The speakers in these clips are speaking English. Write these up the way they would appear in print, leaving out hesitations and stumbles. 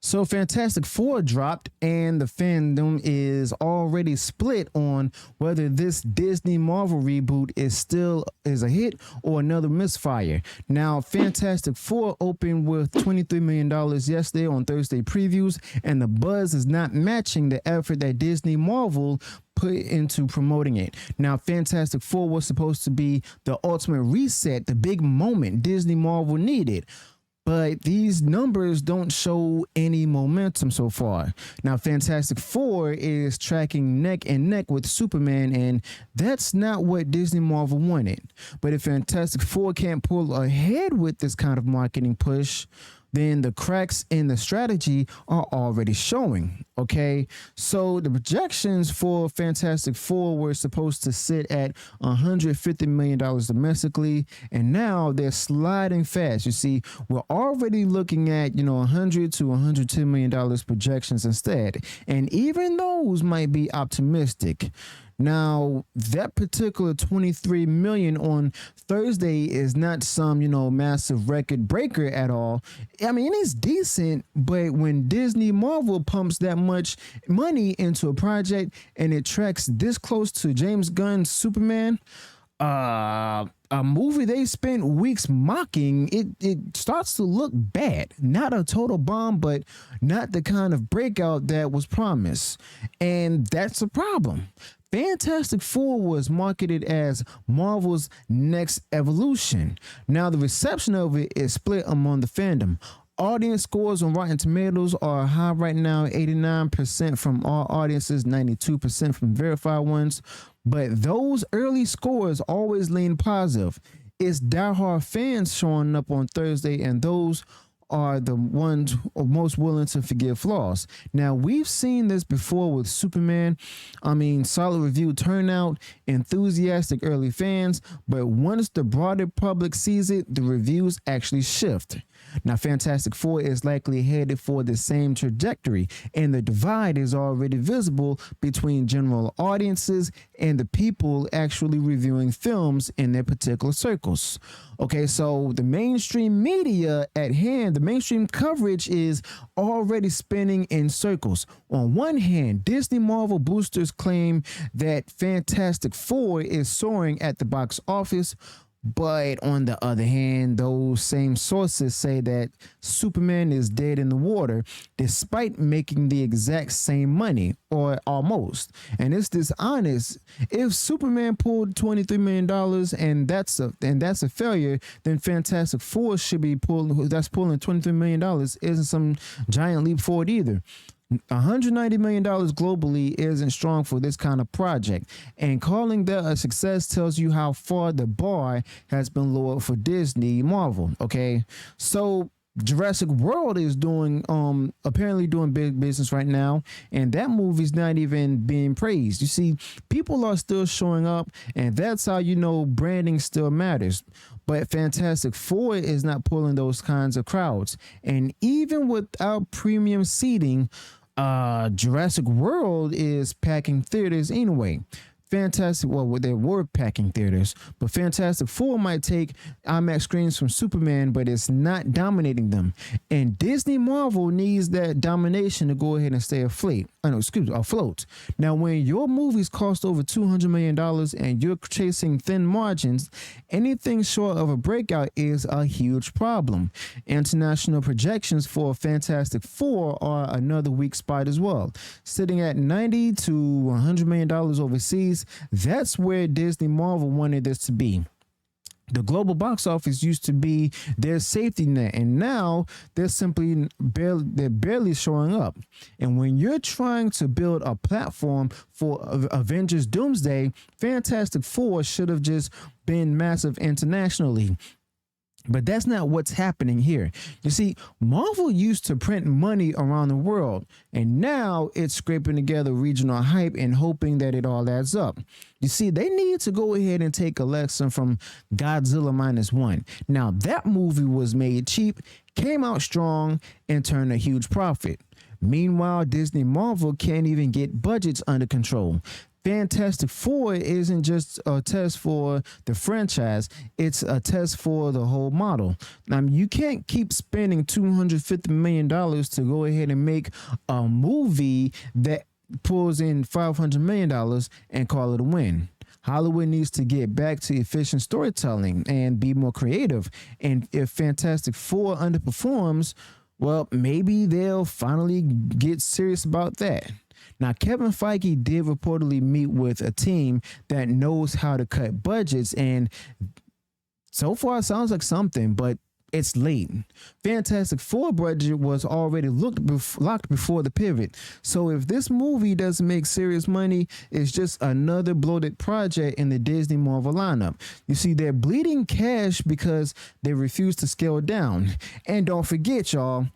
So Fantastic Four dropped, and the fandom is already split on whether this Disney Marvel reboot is a hit or another misfire. Now, Fantastic Four opened with $23 million yesterday on Thursday previews, and the buzz is not matching the effort that Disney Marvel put into promoting it. Now, Fantastic Four was supposed to be the ultimate reset, the big moment Disney Marvel needed. But these numbers don't show any momentum so far. Now, Fantastic Four is tracking neck and neck with Superman, and that's not what Disney Marvel wanted. But if Fantastic Four can't pull ahead with this kind of marketing push, then the cracks in the strategy are already showing. Okay, so the projections for Fantastic Four were supposed to sit at $150 million domestically, and now they're sliding fast. You see, we're already looking at 100 to $110 million projections instead, and even those might be optimistic. Now, that particular 23 million on Thursday is not some, massive record breaker at all. I mean, it's decent, but when Disney Marvel pumps that much money into a project and it tracks this close to James Gunn's Superman, a movie they spent weeks mocking, it starts to look bad. Not a total bomb, but not the kind of breakout that was promised. And that's a problem. Fantastic Four was marketed as Marvel's next evolution. Now, the reception of it is split among the fandom. Audience scores on Rotten Tomatoes are high right now, 89% from all audiences, 92% from verified ones. But those early scores always lean positive. It's diehard fans showing up on Thursday, and those are the ones most willing to forgive flaws. Now, we've seen this before with Superman. I mean, solid review turnout, enthusiastic early fans, but once the broader public sees it, the reviews actually shift. Now, Fantastic Four is likely headed for the same trajectory, and the divide is already visible between general audiences and the people actually reviewing films in their particular circles. Okay, so the mainstream media at hand, the mainstream coverage is already spinning in circles. On one hand, Disney Marvel boosters claim that Fantastic Four is soaring at the box office. But on the other hand, those same sources say that Superman is dead in the water despite making the exact same money, or almost. And it's dishonest. If Superman pulled $23 million and that's a failure, then Fantastic Four should be pulling $23 million isn't some giant leap forward either. $190 million globally isn't strong for this kind of project, and calling that a success tells you how far the bar has been lowered for Disney Marvel. Okay, so Jurassic World is apparently doing big business right now, and that movie's not even being praised. You see, people are still showing up, and that's how branding still matters. But Fantastic Four is not pulling those kinds of crowds, and even without premium seating, Jurassic World is packing theaters anyway. They were packing theaters, but Fantastic Four might take IMAX screens from Superman, but it's not dominating them. And Disney Marvel needs that domination to go ahead and stay afloat. Now, when your movies cost over $200 million and you're chasing thin margins, anything short of a breakout is a huge problem. International projections for Fantastic Four are another weak spot as well, sitting at $90 to $100 million overseas. That's where Disney Marvel wanted this to be. The global box office used to be their safety net, and now they're barely showing up. And when you're trying to build a platform for Avengers Doomsday, Fantastic Four should have just been massive internationally. But that's not what's happening here. You see, Marvel used to print money around the world, and now it's scraping together regional hype and hoping that it all adds up. You see, they need to go ahead and take a lesson from Godzilla -1. Now, that movie was made cheap, came out strong, and turned a huge profit. Meanwhile, Disney Marvel can't even get budgets under control. Fantastic Four isn't just a test for the franchise, it's a test for the whole model. Now, you can't keep spending $250 million to go ahead and make a movie that pulls in $500 million and call it a win. Hollywood needs to get back to efficient storytelling and be more creative. And if Fantastic Four underperforms, well, maybe they'll finally get serious about that. Now, Kevin Feige did reportedly meet with a team that knows how to cut budgets, and so far it sounds like something, but it's late. Fantastic Four budget was already locked before the pivot. So if this movie doesn't make serious money, it's just another bloated project in the Disney Marvel lineup. You see, they're bleeding cash because they refuse to scale down. And don't forget, y'all,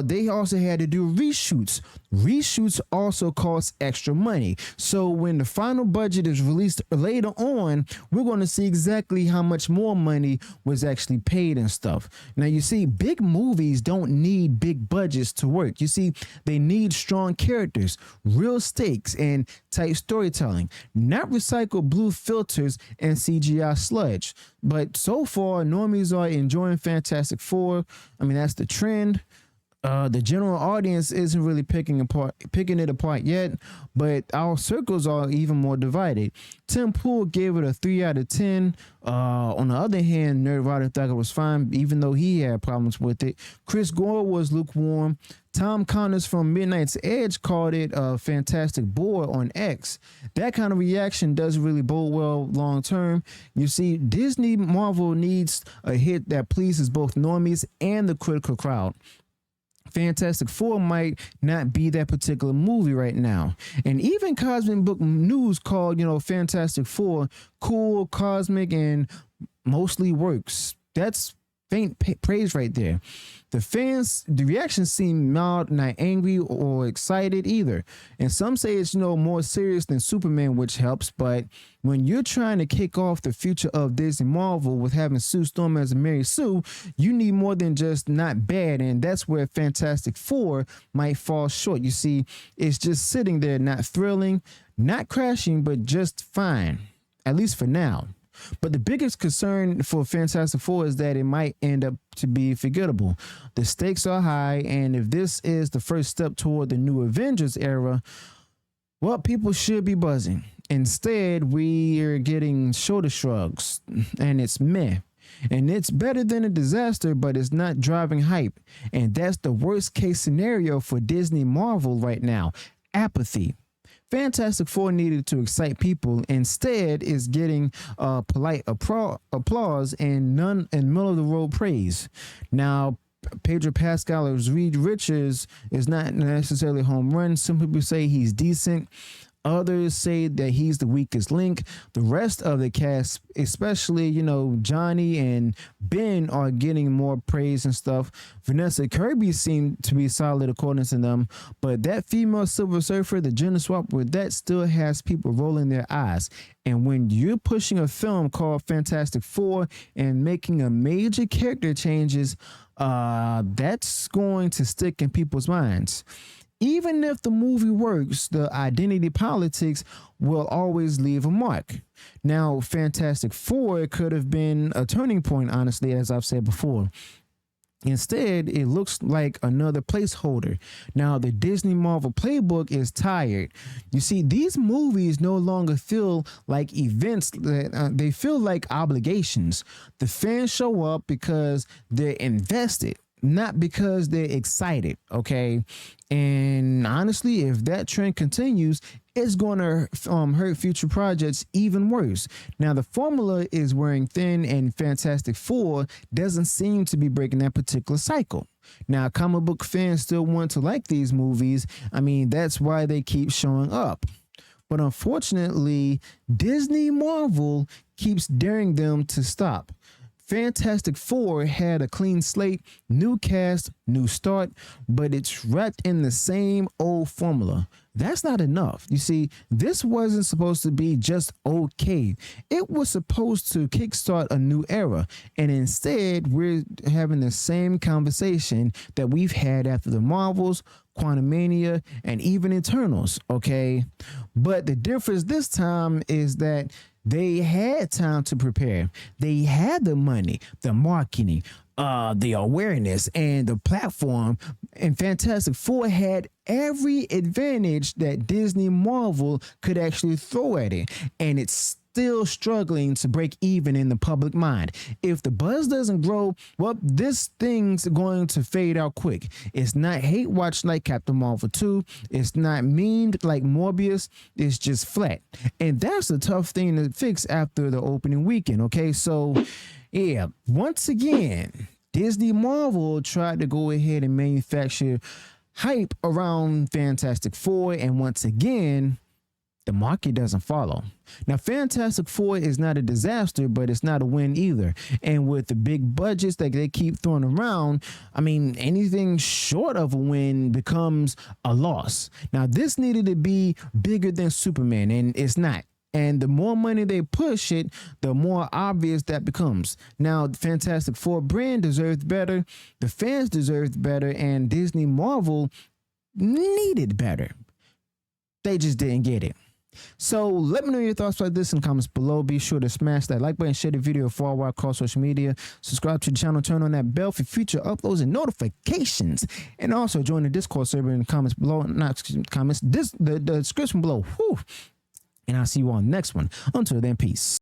they also had to do reshoots. Reshoots also cost extra money. So when the final budget is released later on, we're going to see exactly how much more money was actually paid and stuff. Now, you see, big movies don't need big budgets to work. You see, they need strong characters, real stakes, and tight storytelling, not recycled blue filters and CGI sludge. But so far, normies are enjoying Fantastic Four. I mean, that's the trend. The general audience isn't really picking it apart yet, but our circles are even more divided. Tim Pool gave it a 3 out of 10. On the other hand, Nerd Rider thought it was fine, even though he had problems with it. Chris Gore was lukewarm. Tom Connors from Midnight's Edge called it a fantastic bore on X. That kind of reaction doesn't really bode well long term. You see, Disney Marvel needs a hit that pleases both normies and the critical crowd. Fantastic Four might not be that particular movie right now. And even Cosmic Book News called, Fantastic Four cool, cosmic, and mostly works. That's faint praise right there. The reactions seem mild, not angry or excited either. And some say it's, more serious than Superman, which helps. But when you're trying to kick off the future of Disney Marvel with having Sue Storm as a Mary Sue, you need more than just not bad. And that's where Fantastic Four might fall short. You see, it's just sitting there, not thrilling, not crashing, but just fine, at least for now. But the biggest concern for Fantastic Four is that it might end up to be forgettable. The stakes are high, and if this is the first step toward the new Avengers era, well, people should be buzzing. Instead, we are getting shoulder shrugs, and it's meh. And it's better than a disaster, but it's not driving hype. And that's the worst case scenario for Disney Marvel right now. Apathy. Fantastic Four needed to excite people. Instead, is getting polite applause and none and middle of the road praise. Now, Pedro Pascal as Reed Richards is not necessarily a home run. Some people say he's decent. Others say that he's the weakest link. The rest of the cast, especially, Johnny and Ben, are getting more praise and stuff. Vanessa Kirby seemed to be solid according to them, but that female Silver Surfer, the gender swap with that, still has people rolling their eyes. And when you're pushing a film called Fantastic Four and making a major character changes, that's going to stick in people's minds. Even if the movie works, the identity politics will always leave a mark. Now, Fantastic Four could have been a turning point, honestly, as I've said before. Instead, it looks like another placeholder. Now, the Disney Marvel playbook is tired. You see, these movies no longer feel like events. They feel like obligations. The fans show up because they're invested, not because they're excited, okay? And honestly, if that trend continues, it's going to hurt future projects even worse. Now, the formula is wearing thin, and Fantastic Four doesn't seem to be breaking that particular cycle. Now, comic book fans still want to like these movies. I mean, that's why they keep showing up. But unfortunately, Disney Marvel keeps daring them to stop. Fantastic Four had a clean slate, new cast, new start, but it's wrapped in the same old formula. That's not enough. You see, this wasn't supposed to be just okay. It was supposed to kickstart a new era. And instead, we're having the same conversation that we've had after the Marvels, Quantumania, and even Eternals, okay? But the difference this time is that they had time to prepare. They had the money, the marketing, the awareness, and the platform. And Fantastic Four had every advantage that Disney Marvel could actually throw at it. And it's still struggling to break even in the public mind. If the buzz doesn't grow, well, this thing's going to fade out quick. It's not hate watch like Captain Marvel 2. It's not memed like Morbius. It's just flat. And that's a tough thing to fix after the opening weekend, okay? So, yeah, once again, Disney Marvel tried to go ahead and manufacture hype around Fantastic Four, and once again, the market doesn't follow. Now, Fantastic Four is not a disaster, but it's not a win either. And with the big budgets that they keep throwing around, I mean, anything short of a win becomes a loss. Now, this needed to be bigger than Superman, and it's not. And the more money they push it, the more obvious that becomes. Now, the Fantastic Four brand deserved better, the fans deserved better, and Disney Marvel needed better. They just didn't get it. So let me know your thoughts about this in the comments below. Be sure to smash that like button, share the video far wide across social media, subscribe to the channel, turn on that bell for future uploads and notifications, and also join the Discord server in the comments below, not comments, the description below. Whew. And I'll see you on the next one. Until then, peace.